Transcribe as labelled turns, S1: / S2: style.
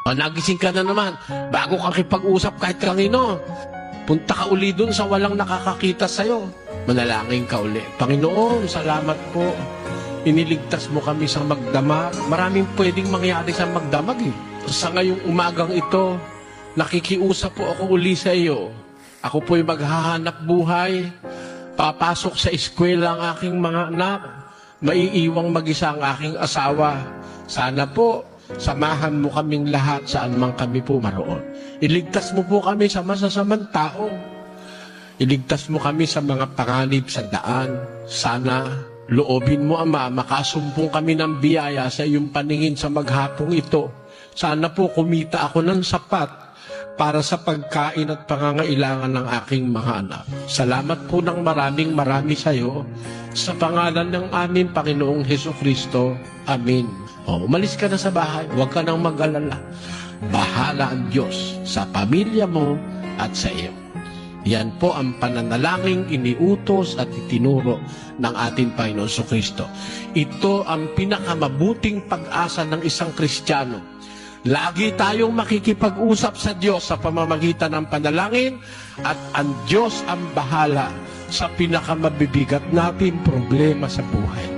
S1: O, nagising ka na naman. Bago ka kipag-usap kahit kanino, punta ka uli dun sa walang nakakakita sa'yo. Manalangin ka uli. Panginoon, salamat po. Iniligtas mo kami sa magdamag. Maraming pwedeng mangyari sa magdamag eh. Sa ngayong umagang ito, nakikiusap po ako uli sa iyo. Ako po'y maghahanap buhay. Papasok sa eskwela ang aking mga anak. Maiiwang mag-isa ang aking asawa. Sana po, samahan mo kaming lahat saan man kami po maroon. Iligtas mo po kami sa masasamang tao. Iligtas mo kami sa mga panganib sa daan. Sana loobin mo, Ama, makasumpong kami ng biyaya sa iyong paningin sa maghapong ito. Sana po kumita ako ng sapat para sa pagkain at pangangailangan ng aking mga anak. Salamat po ng marami sa iyo. Sa pangalan ng aming Panginoong Hesukristo. Amen. O, umalis ka na sa bahay. Huwag ka nang mag-alala. Bahala ang Diyos sa pamilya mo at sa iyo. Yan po ang pananalangin iniutos at itinuro ng ating Panginoon Hesukristo. Ito ang pinakamabuting pag-asa ng isang Kristiyano. Lagi tayong makikipag-usap sa Diyos sa pamamagitan ng panalangin at ang Diyos ang bahala sa pinakamabibigat nating problema sa buhay.